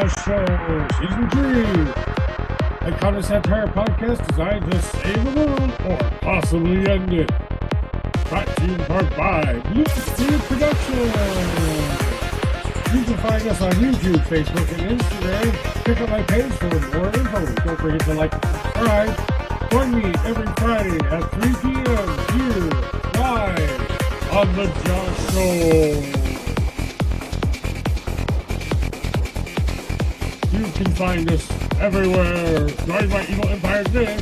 Josh Show, Season 3. I call this entire podcast designed to save the world or possibly end it. Brought to you in part by Blue Speed Productions. You can find us on YouTube, Facebook, and Instagram. Check out my page for more info. Don't forget to like and subscribe. Join me every Friday at 3 p.m. here, live on The Josh Show. You can find us everywhere. Join my evil empire today.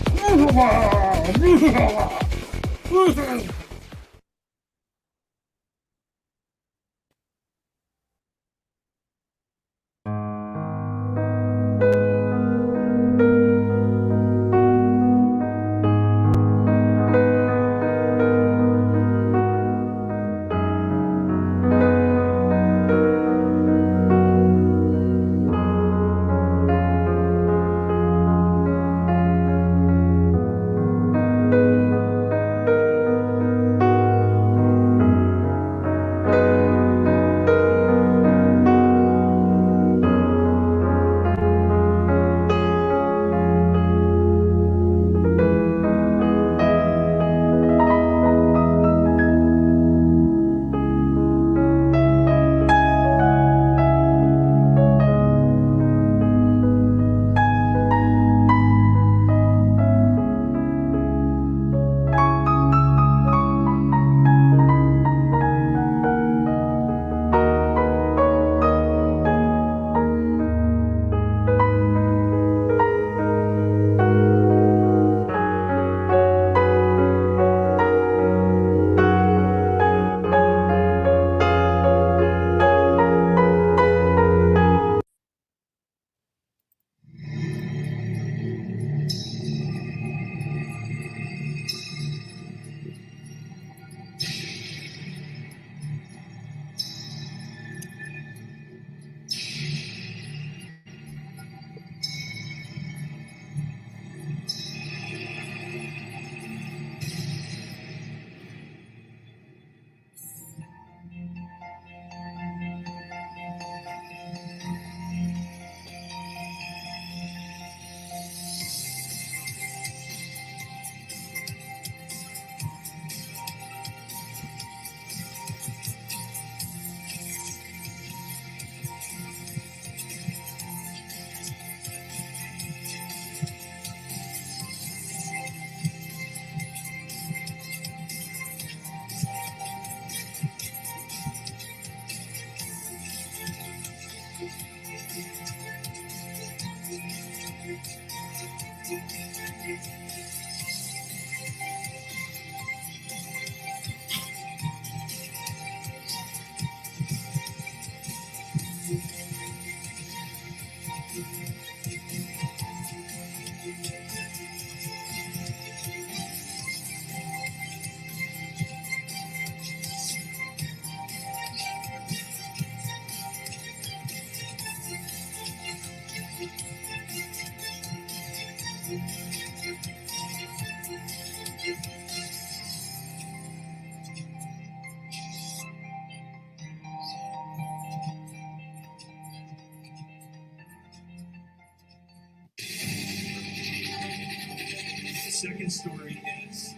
The second story is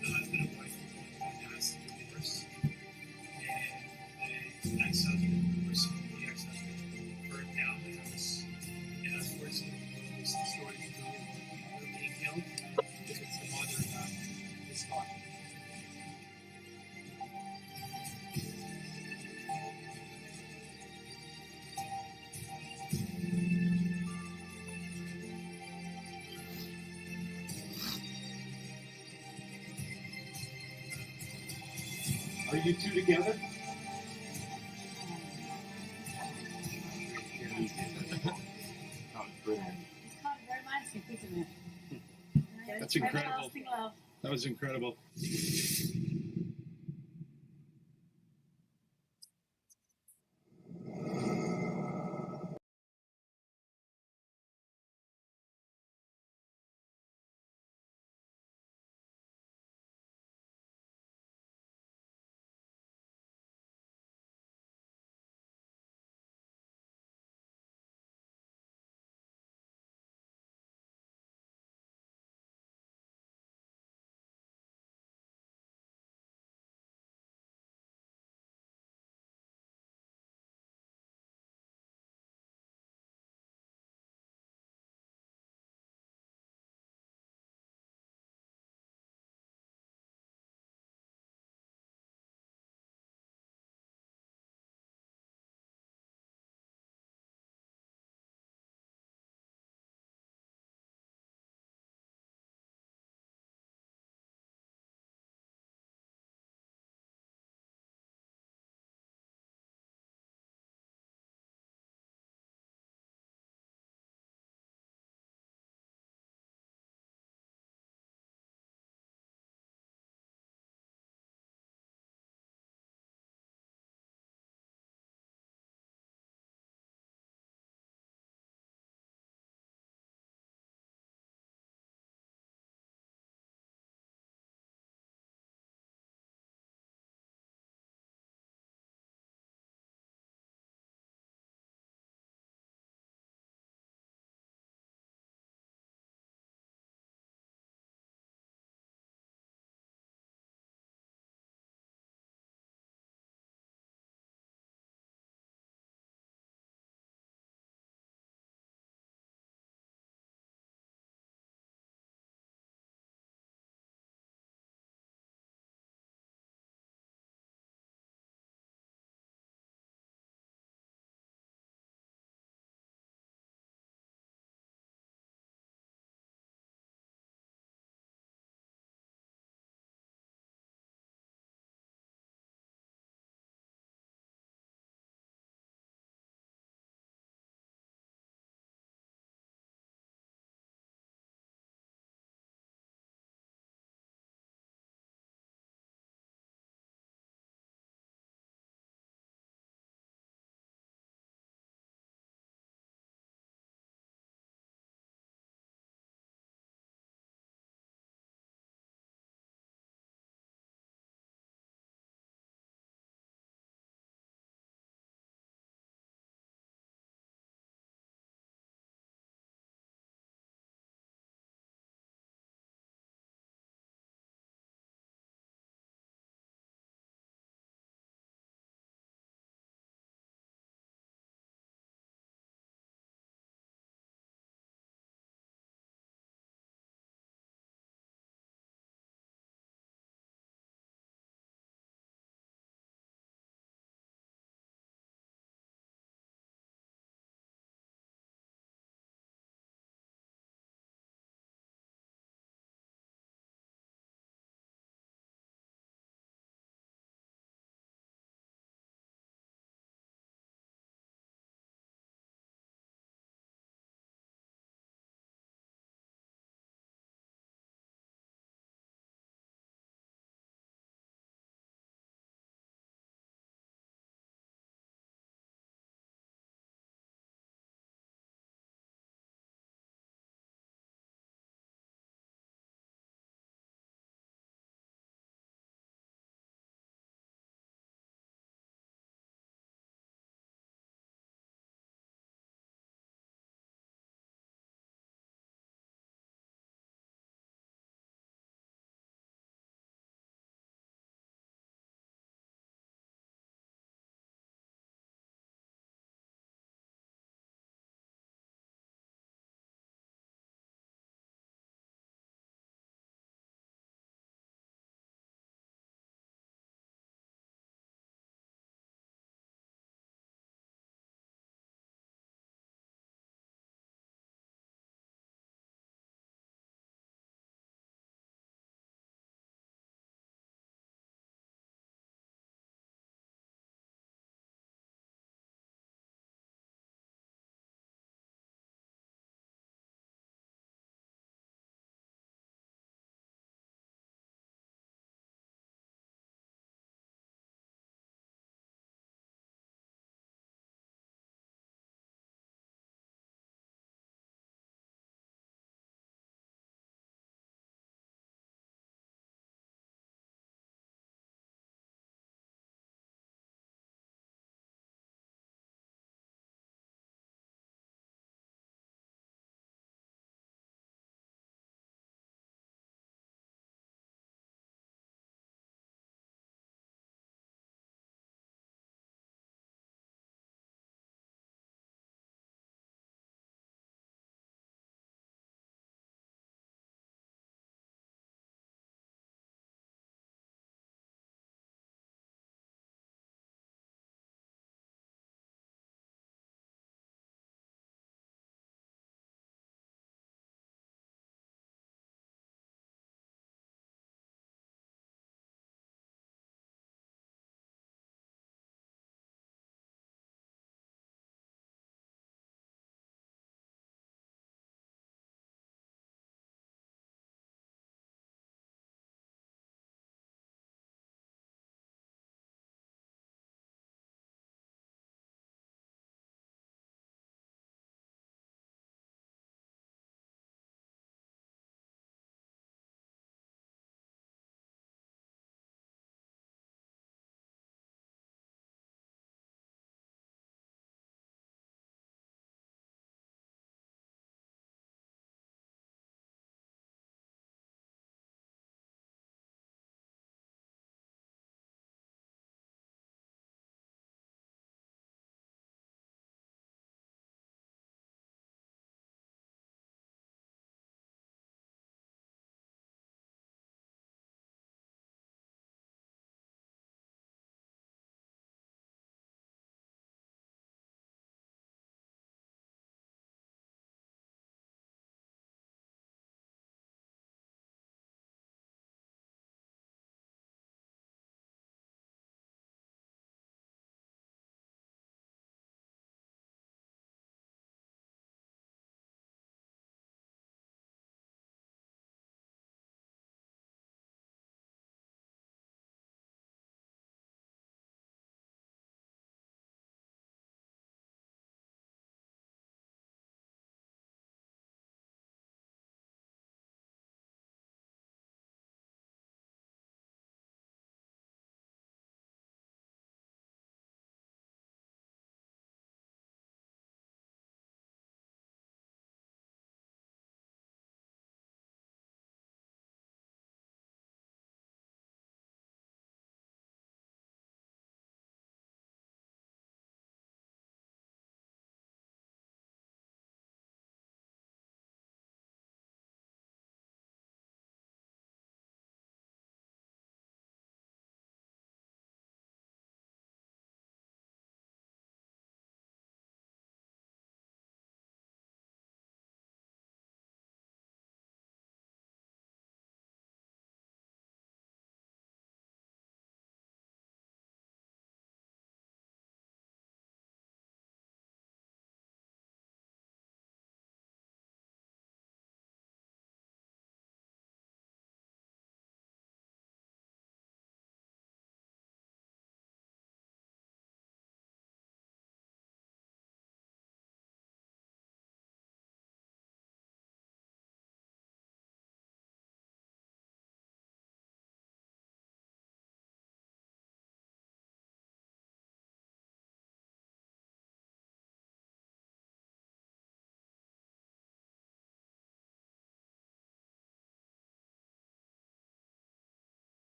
the husband and wife who passed divorce, and the ex-husband, or the ex-husband, burned down the house. And unfortunately, it's the story of the being killed. It's the mother is talking. Are you two together? That's incredible. That was incredible.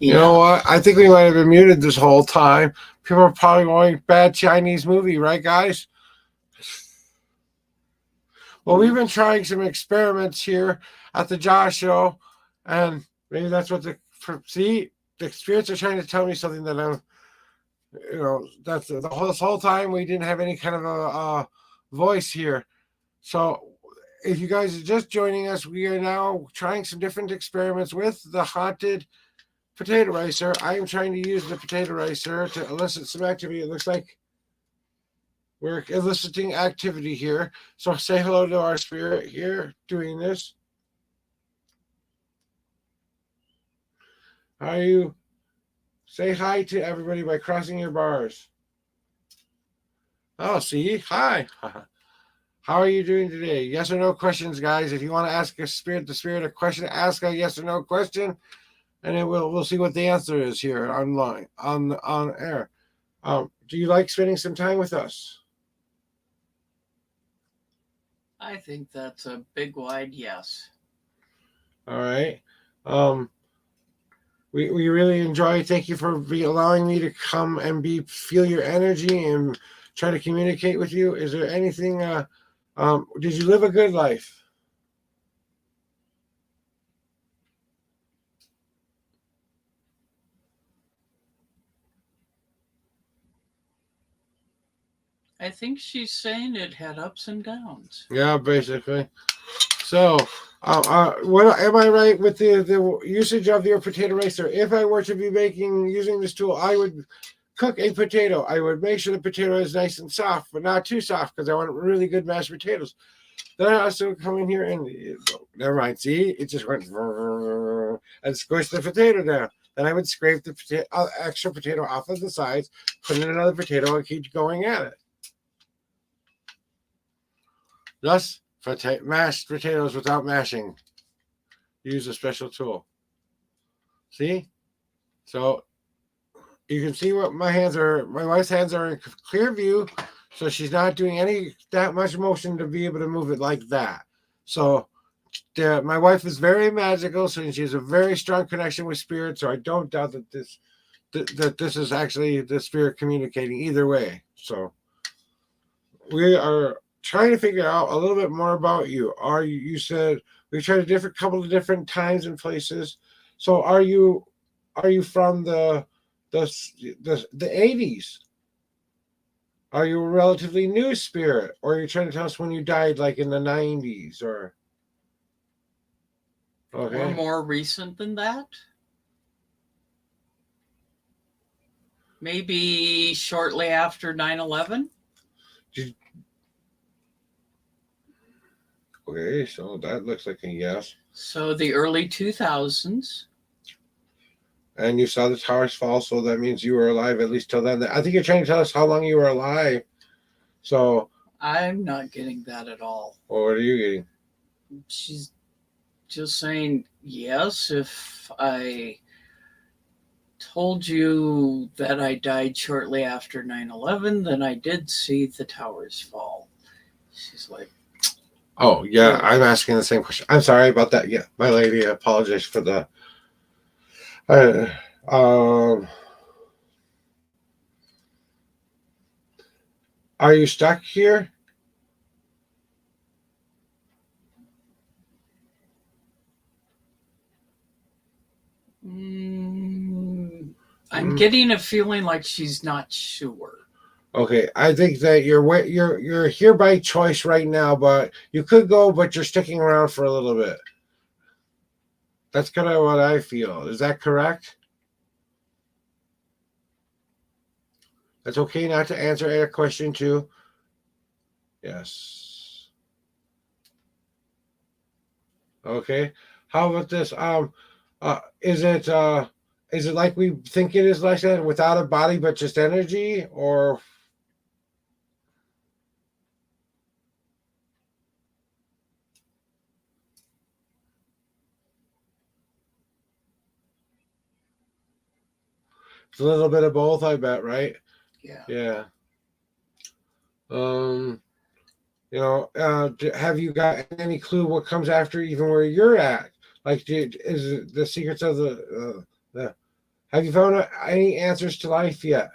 You know what? I think we might have been muted this whole time. People are probably going, bad Chinese movie, right, guys? Well, we've been trying some experiments here at the Josh Show, and maybe that's what the spirits are trying to tell me something that I'm, that's this whole time we didn't have any kind of a voice here. So if you guys are just joining us, we are now trying some different experiments with the haunted potato ricer. I am trying to use the potato ricer to elicit some activity. It looks like we're eliciting activity here. So say hello to our spirit here doing this. How are you? Say hi to everybody by crossing your bars. Oh, see? Hi. How are you doing today? Yes or no questions, guys. If you want to ask the spirit a question, ask a yes or no question, and then we'll see what the answer is here online on air. Do you like spending some time with us? I think that's a big wide yes. All right. We really enjoy. Thank you for allowing me to come and feel your energy and try to communicate with you. Is there anything? Did you live a good life? I think she's saying it had ups and downs. Yeah, basically. So, what am I right with the usage of your potato ricer? If I were to be using this tool, I would cook a potato. I would make sure the potato is nice and soft, but not too soft because I want really good mashed potatoes. Then I also come in here and never mind. See, it just went and squish the potato down. Then I would scrape the extra potato off of the sides, put in another potato, and keep going at it. Thus, mashed potatoes without mashing. Use a special tool. See? So you can see what my wife's hands are in clear view, so she's not doing that much motion to be able to move it like that. So my wife is very magical, so she has a very strong connection with spirit, so I don't doubt that this is actually the spirit communicating either way. So we are trying to figure out a little bit more about you. You said we tried a couple of different times and places. So are you from the 80s? Are you a relatively new spirit, or are you trying to tell us when you died, like in the 90s, or okay, or more recent than that? Maybe shortly after 9/11. Okay, so that looks like a yes. So the early 2000s. And you saw the towers fall, so that means you were alive at least till then. I think you're trying to tell us how long you were alive. So I'm not getting that at all. Well, what are you getting? She's just saying, yes, if I told you that I died shortly after 9/11, then I did see the towers fall. She's like, oh, yeah, I'm asking the same question. I'm sorry about that. Yeah, my lady, I apologize for the... are you stuck here? I'm getting a feeling like she's not sure. Okay, I think that you're here by choice right now, but you could go, but you're sticking around for a little bit. That's kind of what I feel. Is that correct? That's okay not to answer a question too. Yes. Okay. How about this? Is it like we think it is, like that, without a body but just energy, or? It's a little bit of both, I bet, right? Yeah. Yeah. Have you got any clue what comes after, even where you're at? Like, is it the secrets of the Have you found any answers to life yet?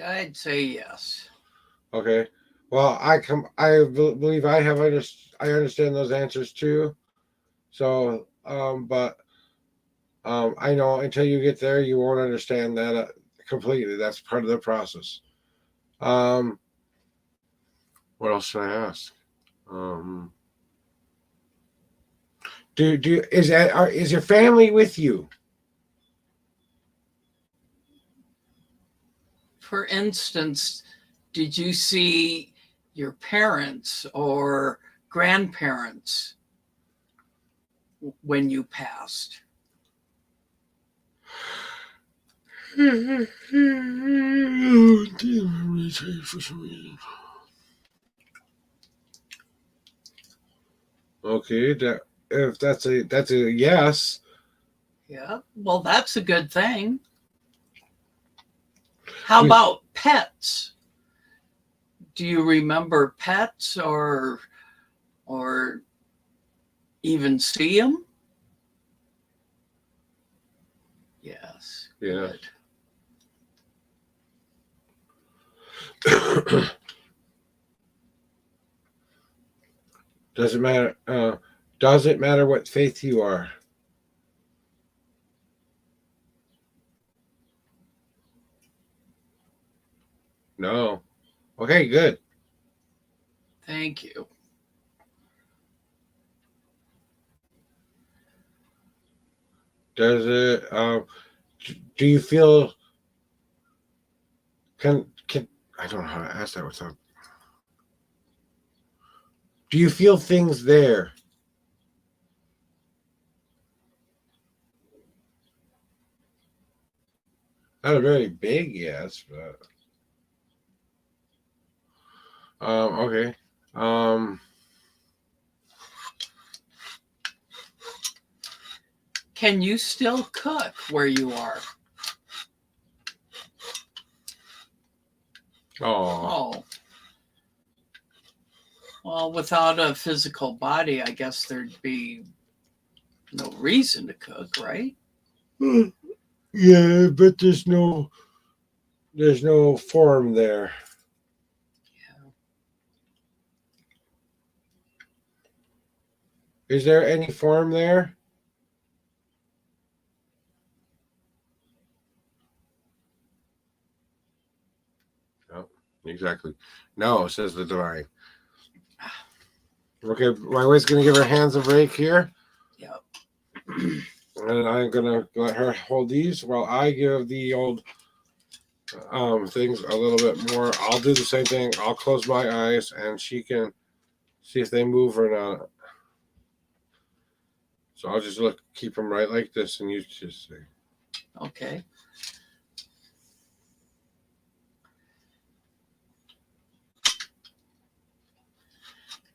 I'd say yes. Okay. Well, believe I understand those answers too. So, I know until you get there, you won't understand that completely. That's part of the process. What else should I ask? Is your family with you? For instance, did you see your parents or grandparents when you passed? Okay, if that's a yes. Yeah, well, that's a good thing. How about pets? Do you remember pets or even see them? Yes. Yeah. Good. Does it matter? Does it matter what faith you are? No. Okay, good. Thank you. Does it? Do you feel? Can I don't know how to ask that without. Do you feel things there? Not a very big yes, but okay. Can you still cook where you are? Oh. Well, without a physical body, I guess there'd be no reason to cook, right? Yeah, but there's no form there. Yeah. Is there any form there? No, exactly. No, says the divine. Okay, my wife's gonna give her hands a break here. Yep. And I'm gonna let her hold these while I give the old things a little bit more. I'll do the same thing. I'll close my eyes and she can see if they move or not. So I'll just keep them right like this, and you just say. Okay.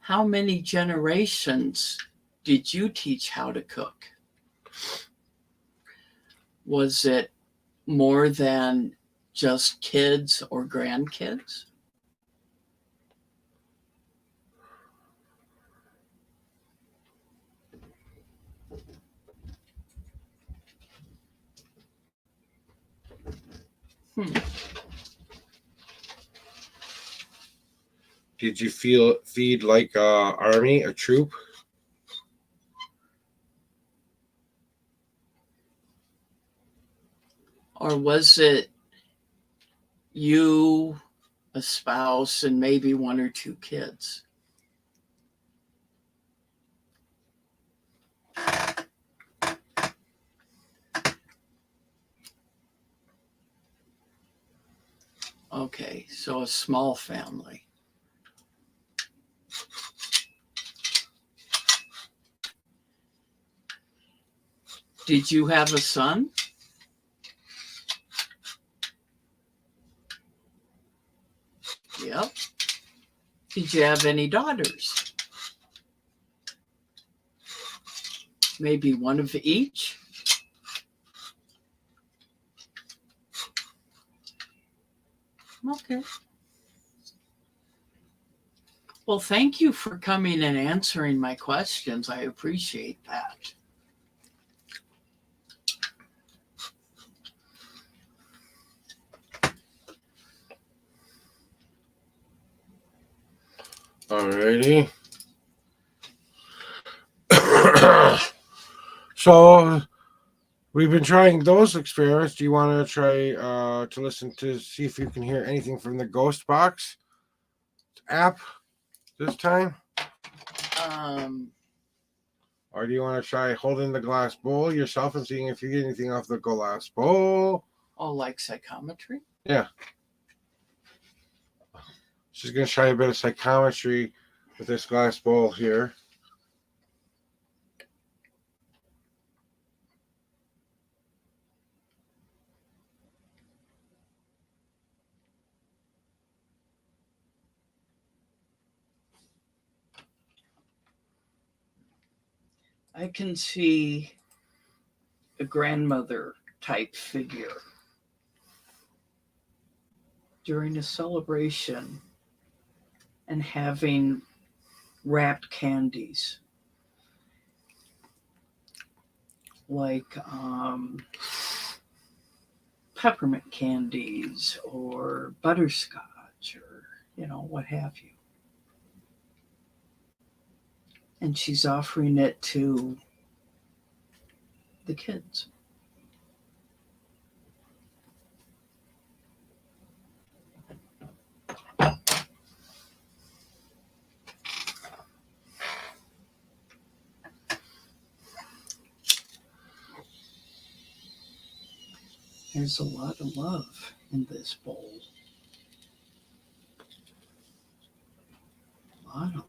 How many generations did you teach how to cook? Was it more than just kids or grandkids? Did you feed like army, a troop? Or was it you, a spouse, and maybe one or two kids? Okay, so a small family. Did you have a son? Yep. Did you have any daughters? Maybe one of each? Okay. Well, thank you for coming and answering my questions. I appreciate that. Alrighty. So we've been trying those experiments. Do you want to try to listen to see if you can hear anything from the Ghost Box app this time? Or do you want to try holding the glass bowl yourself and seeing if you get anything off the glass bowl? Oh, like psychometry? Yeah. She's going to try a bit of psychometry with this glass bowl here. I can see a grandmother type figure during a celebration and having wrapped candies like peppermint candies or butterscotch or what have you. And she's offering it to the kids. There's a lot of love in this bowl. A lot of love.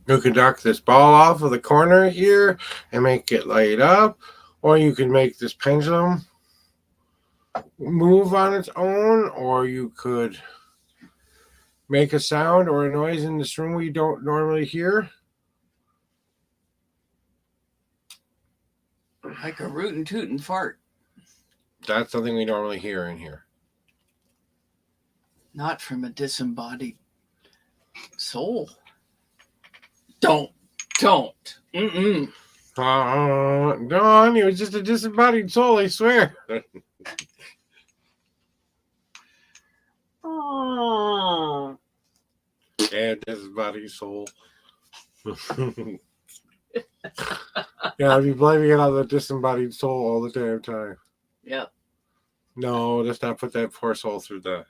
You can knock this ball off of the corner here and make it light up, or you can make this pendulum move on its own, or you could make a sound or a noise in this room we don't normally hear. Like a rootin' tootin' fart. That's something we normally hear in here. Not from a disembodied soul. Don't. Mm-mm. Don, he was just a disembodied soul, I swear. Oh. Yeah, disembodied soul. Yeah, I'd be blaming it on the disembodied soul all the damn time. Yeah. No, let's not put that poor soul through that.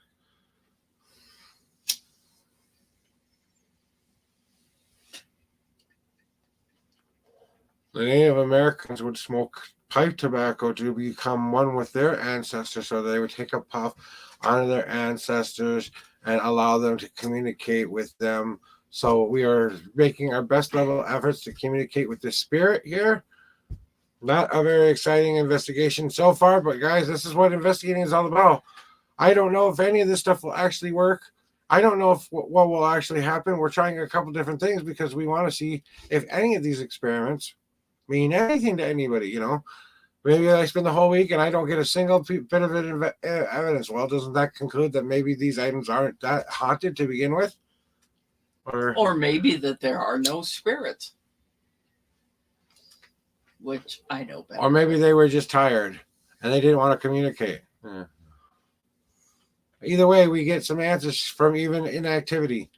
The Native Americans would smoke pipe tobacco to become one with their ancestors, so they would take a puff onto their ancestors and allow them to communicate with them. So we are making our best level efforts to communicate with the spirit here. Not a very exciting investigation so far, but guys, this is what investigating is all about. I don't know if any of this stuff will actually work. I don't know if what will actually happen. We're trying a couple different things because we want to see if any of these experiments mean anything to anybody, Maybe I spend the whole week and I don't get a single bit of evidence. Well, doesn't that conclude that maybe these items aren't that haunted to begin with? Or maybe that there are no spirits. Which I know better. Or maybe they were just tired and they didn't want to communicate. Yeah. Either way, we get some answers from even inactivity.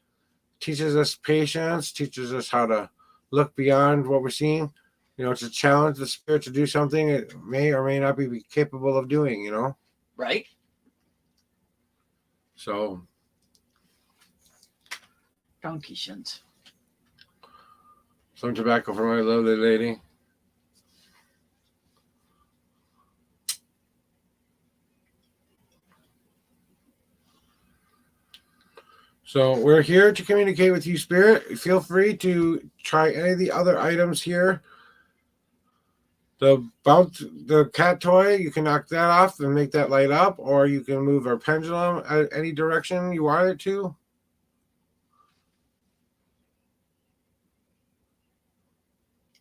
Teaches us patience, teaches us how to look beyond what we're seeing. To challenge the spirit to do something it may or may not be capable of doing, Right. So. Donkey shins. Some tobacco for my lovely lady. So we're here to communicate with you, Spirit. Feel free to try any of the other items here the cat toy, you can knock that off and make that light up, or you can move our pendulum any direction you want it to.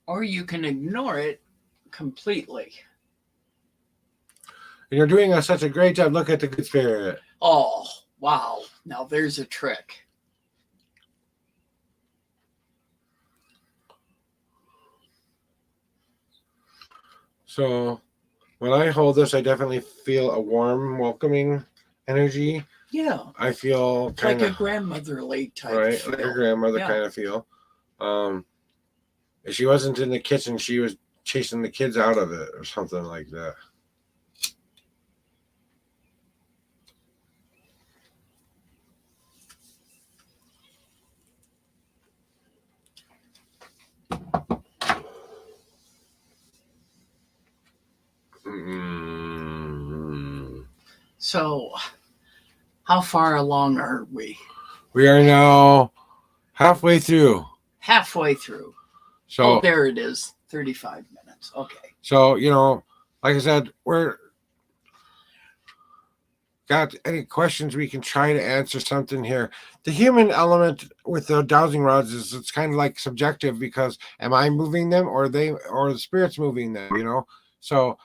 Or you can ignore it completely. And you're doing such a great job. Look at the good spirit. Oh, wow. Now there's a trick. So when I hold this, I definitely feel a warm, welcoming energy. Yeah. I feel kind like of a grandmotherly type right, feel. like a grandmother Yeah. kind of feel. If she wasn't in the kitchen, she was chasing the kids out of it or something like that. So, how far along are we? We are now halfway through. Halfway through. So there it is. 35 minutes. Okay. So, like I said, we're got any questions we can try to answer something here. The human element with the dowsing rods is it's kind of like subjective because am I moving them or the spirits moving them, So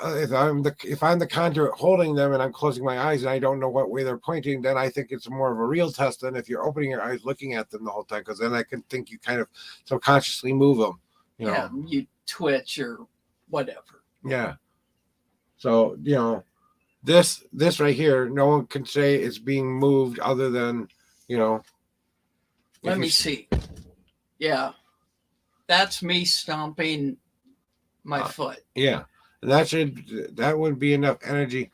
if I'm the conduit holding them and I'm closing my eyes and I don't know what way they're pointing, then I think it's more of a real test than if you're opening your eyes looking at them the whole time, because then I can think you kind of subconsciously move them. Yeah, you twitch or whatever. Yeah. So, this right here, no one can say it's being moved other than, Let me see. Yeah. That's me stomping my foot. Yeah. And that would be enough energy.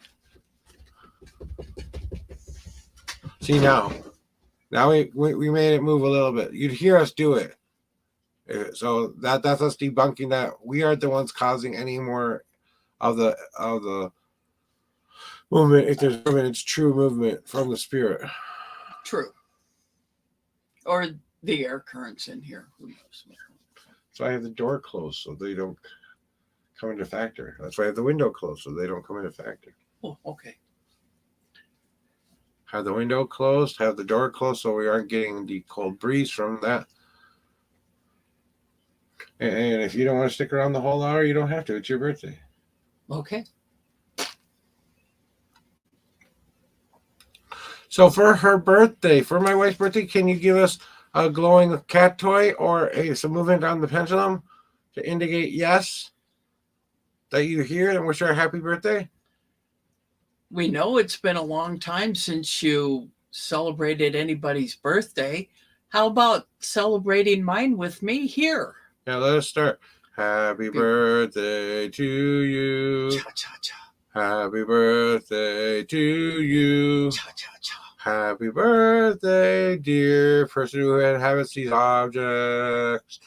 See now we made it move a little bit. You'd hear us do it. So that's us debunking that we aren't the ones causing any more of the movement. If there's movement, it's true movement from the spirit. True. Or the air currents in here. Who knows? So I have the door closed so they don't come into factor. That's why I have the window closed so they don't come into factor. Oh, okay. Have the window closed, have the door closed so we aren't getting the cold breeze from that. And if you don't want to stick around the whole hour, you don't have to. It's your birthday. Okay. So for her birthday, for my wife's birthday, can you give us a glowing cat toy or some movement on the pendulum to indicate yes that you're here and wish her a happy birthday? We know it's been a long time since you celebrated anybody's birthday. How about celebrating mine with me here? Yeah, let us start. Happy birthday to you. Cha-cha-cha. Happy birthday to you. Cha-cha-cha. Happy birthday, dear person who inhabits these objects.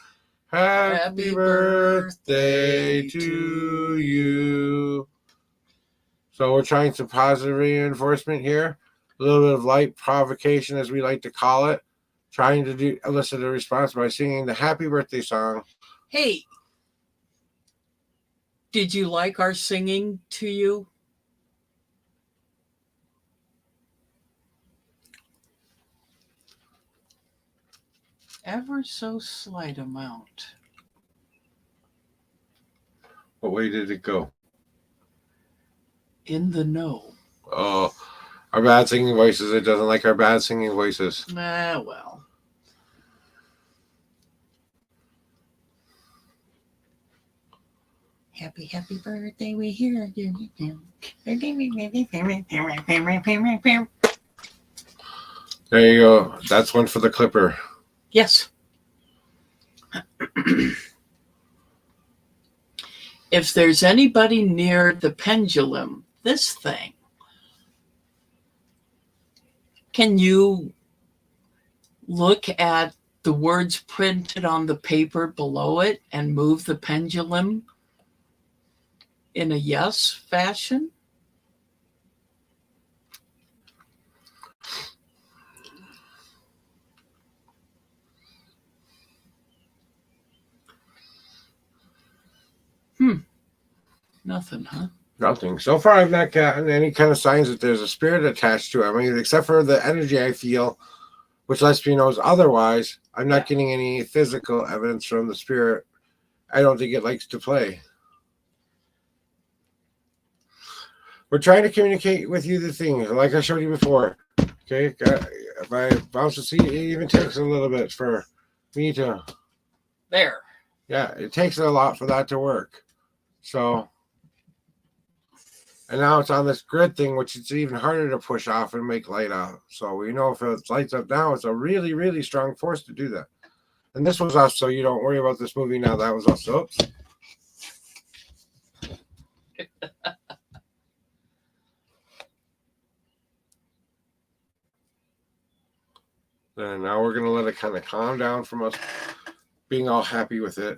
Happy birthday to you. So we're trying some positive reinforcement here. A little bit of light provocation, as we like to call it. Trying to elicit a response by singing the happy birthday song. Hey, did you like our singing to you? Ever so slight amount. What way did it go? In the know. Oh, our bad singing voices. It doesn't like our bad singing voices. Well. Happy birthday, we hear you. There you go. That's one for the clipper. Yes. If there's anybody near the pendulum, this thing, can you look at the words printed on the paper below it and move the pendulum in a yes fashion? Nothing, huh? Nothing. So far, I've not gotten any kind of signs that there's a spirit attached to it. I mean, except for the energy I feel, which lets me know otherwise. I'm not getting any physical evidence from the spirit. I don't think it likes to play. We're trying to communicate with you the things, like I showed you before. Okay, if I bounce the seat, it even takes a little bit for me to. There. Yeah, it takes a lot for that to work. So, and now it's on this grid thing, which it's even harder to push off and make light out. So we know if it lights up now, it's a really, really strong force to do that. And this was us, so you don't worry about this movie now. That was us. Oops. And now we're going to let it kind of calm down from us being all happy with it.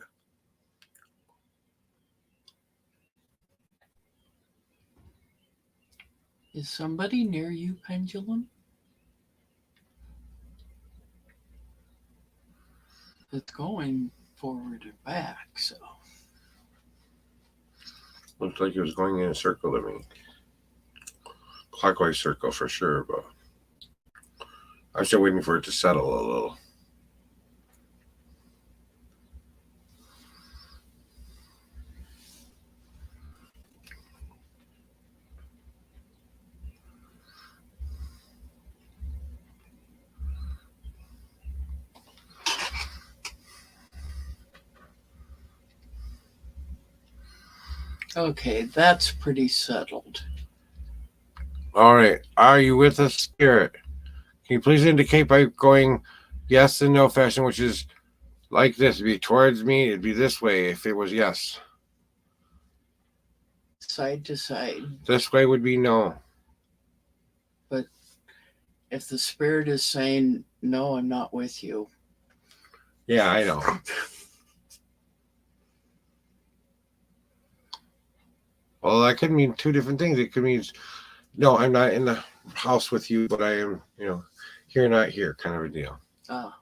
Is somebody near you, Pendulum? It's going forward and back, so. Looks like it was going in a circle to me. Clockwise circle for sure, but I'm still waiting for it to settle a little. Okay, that's pretty settled. All right. Are you with us, Spirit? Can you please indicate by going yes and no fashion, which is like this? It'd be towards me. It'd be this way if it was yes. Side to side. This way would be no. But if the spirit is saying, no, I'm not with you. Yeah, I know. Well, that could mean two different things. It could mean, no, I'm not in the house with you, but I am, here, not here kind of a deal. Oh.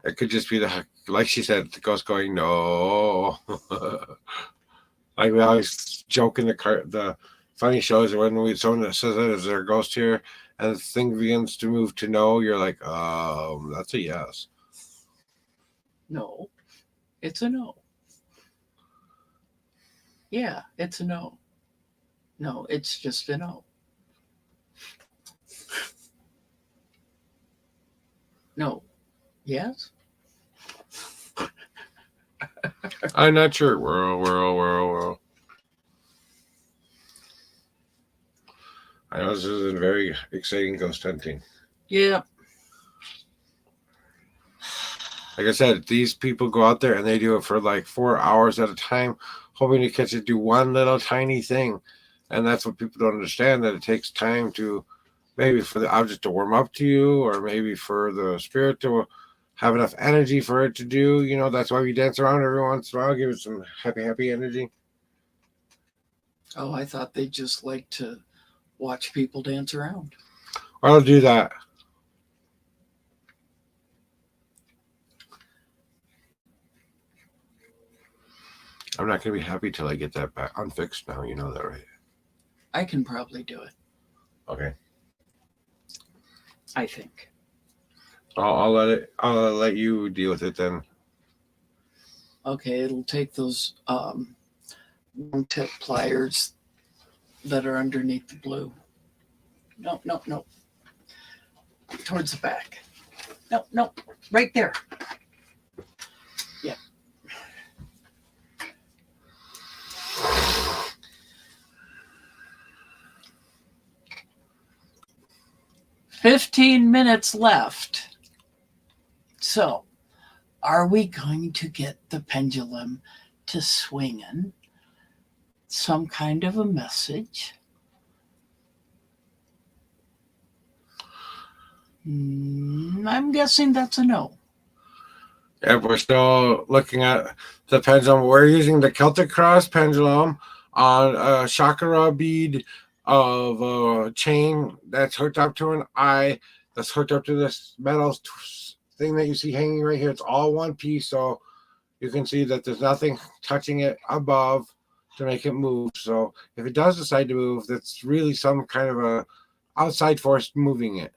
It could just be like she said, the ghost going, no. Like we always joke in the funny shows when someone says that is there a ghost here and the thing begins to move to no, you're like, that's a yes. No, it's a no. Yeah, it's a no. No, it's just a no. No. Yes? I'm not sure. Whirl. I know this is a very exciting ghost hunting. Yeah. Like I said, these people go out there and they do it for like 4 hours at a time, hoping to catch it do one little tiny thing. And that's what people don't understand, that it takes time to maybe for the object to warm up to you, or maybe for the spirit to have enough energy for it to do. That's why we dance around every once in a while, give it some happy energy. Oh, I thought they just like to watch people dance around. I'll do that. I'm not going to be happy till I get that back unfixed now. You know that, right? I can probably do it. Okay. I think. I'll let you deal with it then. Okay, it'll take those long tip pliers that are underneath the blue. No. Towards the back. No. Right there. Yeah. "15 minutes left. So, are we going to get the pendulum to swinging some kind of a message? I'm guessing that's a no. Yeah, we're still looking at the pendulum. We're using the Celtic cross pendulum on a chakra bead of a chain that's hooked up to an eye, that's hooked up to this metal thing that you see hanging right here. It's all one piece, so you can see that there's nothing touching it above. to make it move. So if it does decide to move, that's really some kind of a outside force moving it.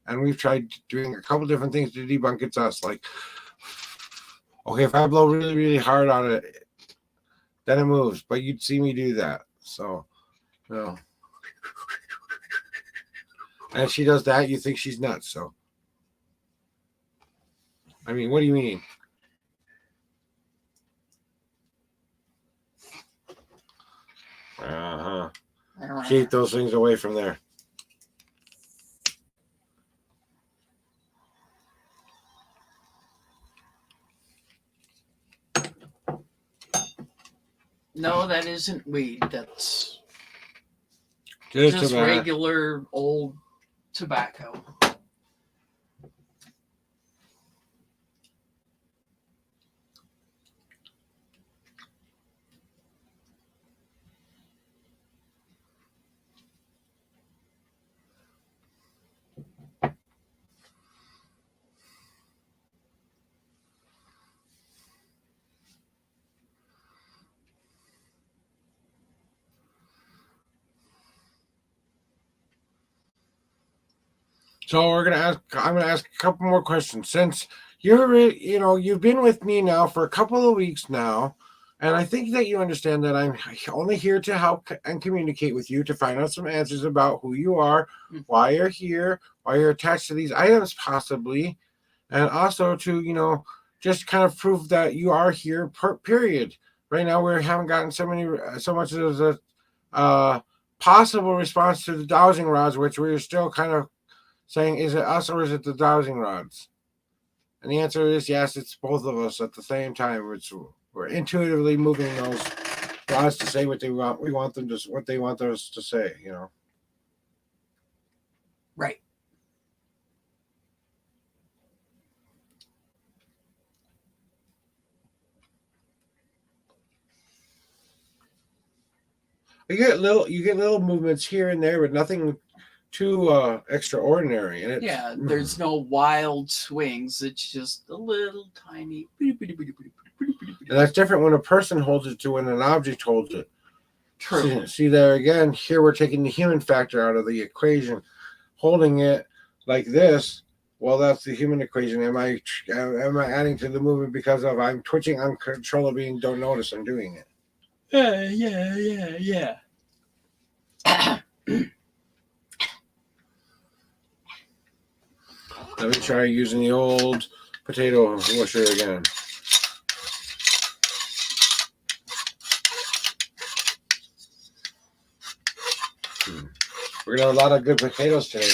And we've tried doing a couple different things to debunk it's us. Like, okay, if I blow really, really hard on it, then it moves. But you'd see me do that. So, you know. And if she does that, you think she's nuts. So, I mean, what do you mean? Uh-huh. Keep those things away from there. No, that isn't weed. That's Just just about. regular old tobacco. So I'm gonna ask a couple more questions. Since you've been with me now for a couple of weeks now, and I think that you understand that I'm only here to help and communicate with you to find out some answers about who you are, why you're here, why you're attached to these items possibly, and also to just kind of prove that you are here. Period. Right now we haven't gotten so much as a possible response to the dowsing rods, which we're still kind of saying, is it us or is it the dowsing rods? And the answer is yes, it's both of us at the same time. We're intuitively moving those rods to say what they want. We want them to what they want us to say. Right. You get little movements here and there, but nothing too extraordinary. And there's no wild swings. It's just a little tiny. And that's different when a person holds it to when an object holds it. True. See there again. Here we're taking the human factor out of the equation, holding it like this. Well, that's the human equation. Am I adding to the movement because of I'm twitching uncontrollably and don't notice I'm doing it? Yeah. Let me try using the old potato washer again. We're gonna have a lot of good potatoes today.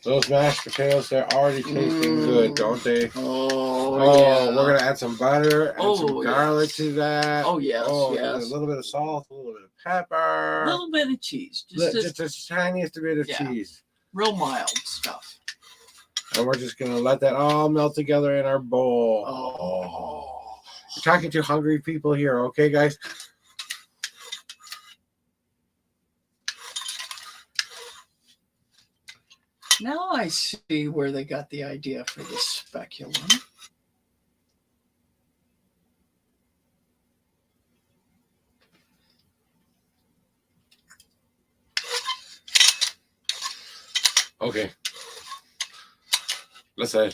Those mashed potatoes, they're already tasting good, don't they? Oh, we're gonna add some butter and some garlic to that. Oh, yes. A little bit of salt, a little bit of pepper, a little bit of cheese, just the tiniest bit of cheese. Real mild stuff. And we're just gonna let that all melt together in our bowl. Oh. You're talking to hungry people here, okay, guys? Now I see where they got the idea for the speculum. Okay. Let's say.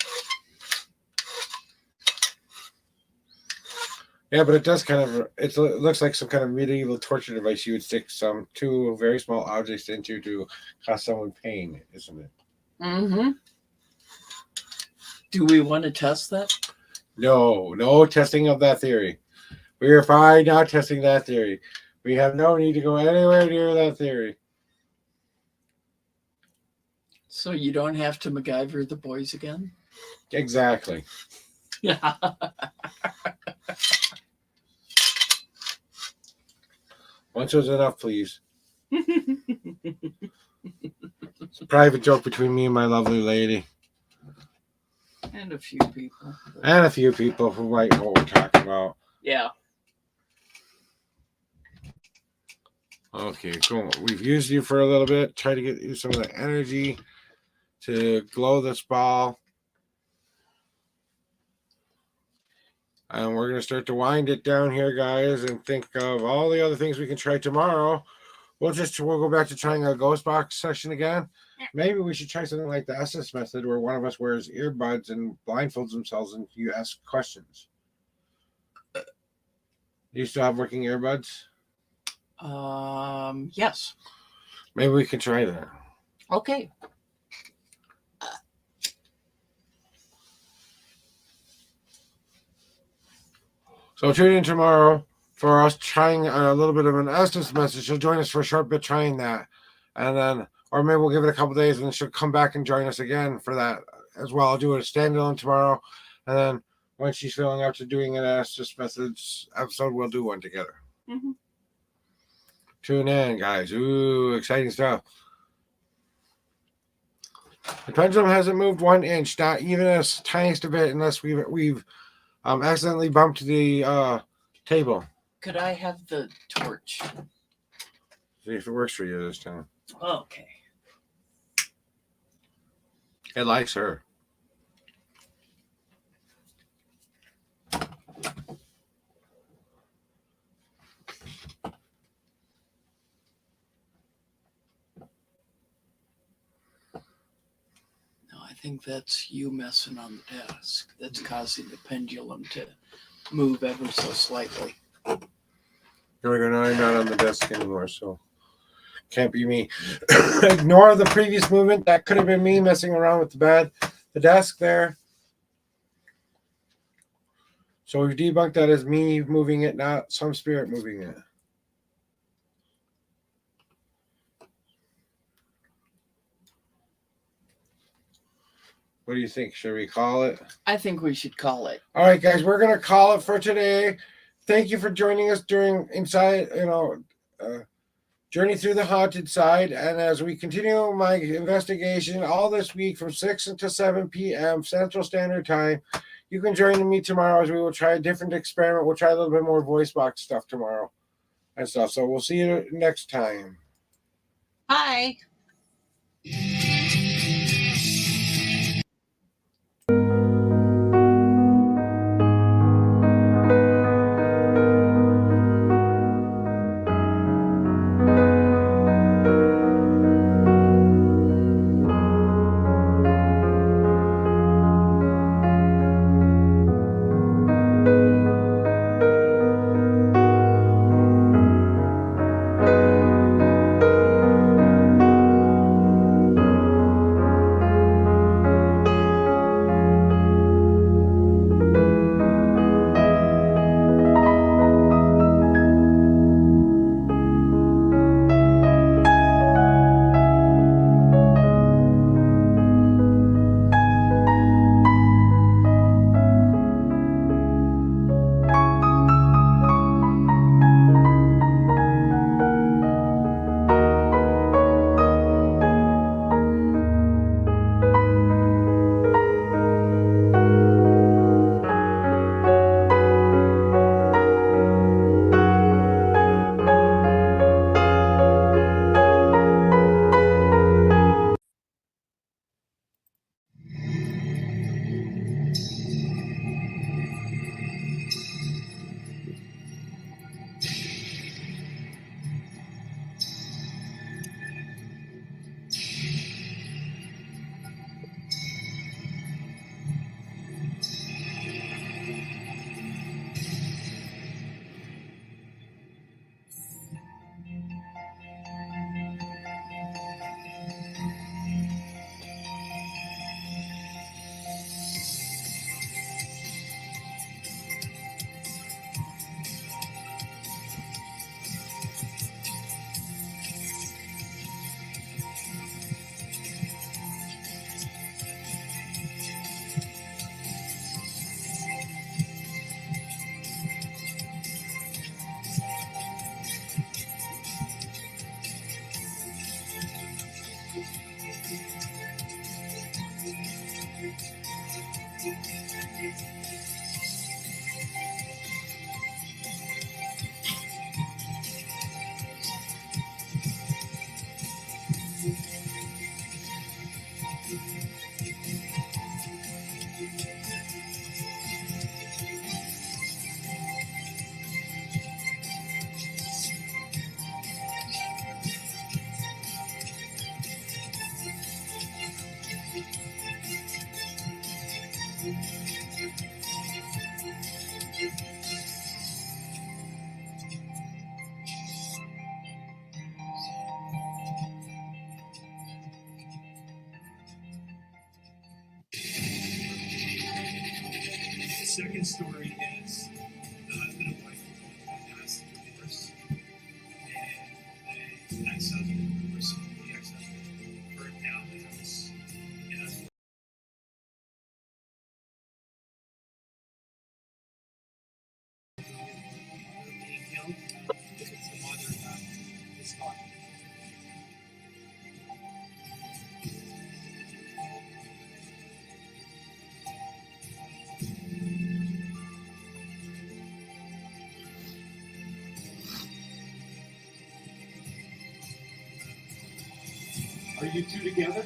Yeah, but it does it looks like some kind of medieval torture device you would stick two very small objects into to cause someone pain, isn't it? Mm-hmm. Do we want to test that? No testing of that theory. We are fine not testing that theory. We have no need to go anywhere near that theory. So you don't have to MacGyver the boys again? Exactly. Yeah. Once was enough, please. It's a private joke between me and my lovely lady. And a few people. And a few people who might know what we're talking about. Yeah. Okay, cool. We've used you for a little bit. Try to get you some of the energy to glow this ball. And we're going to start to wind it down here, guys, and think of all the other things we can try tomorrow. We'll go back to trying a ghost box session again. Maybe we should try something like the SS method where one of us wears earbuds and blindfolds themselves and you ask questions. Do you still have working earbuds? Yes. Maybe we can try that. Okay. So tune in tomorrow for us trying a little bit of an Estes message. She'll join us for a short bit trying that. And then, or maybe we'll give it a couple days and then she'll come back and join us again for that as well. I'll do a standalone tomorrow. And then when she's feeling up to doing an Estes message episode, we'll do one together. Mm-hmm. Tune in, guys. Ooh, exciting stuff. The pendulum hasn't moved 1 inch, not even a tiniest bit, unless we've accidentally bumped the table. Could I have the torch? See if it works for you this time. Okay. It likes her. I think that's you messing on the desk. That's causing the pendulum to move ever so slightly. Here we go. Now I'm not on the desk anymore, so can't be me. Ignore the previous movement. That could have been me messing around with the desk there. So we've debunked that as me moving it, not some spirit moving it. What do you think? Should we call it? I think we should call it. All right, guys, we're going to call it for today. Thank you for joining us during Journey Through the Haunted Side. And as we continue my investigation all this week from 6 to 7 p.m. Central Standard Time, you can join me tomorrow as we will try a different experiment. We'll try a little bit more voice box stuff tomorrow and stuff. So we'll see you next time. Bye. second story is the husband and wife who asked for divorce, and the ex-husband, or the ex-husband, burned down the house. And being killed if it's the mother that is caught. Are you two together?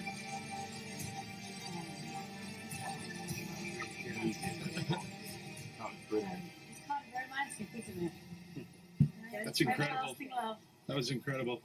Oh, good. It's quite romantic, isn't it? That's incredible. That was incredible.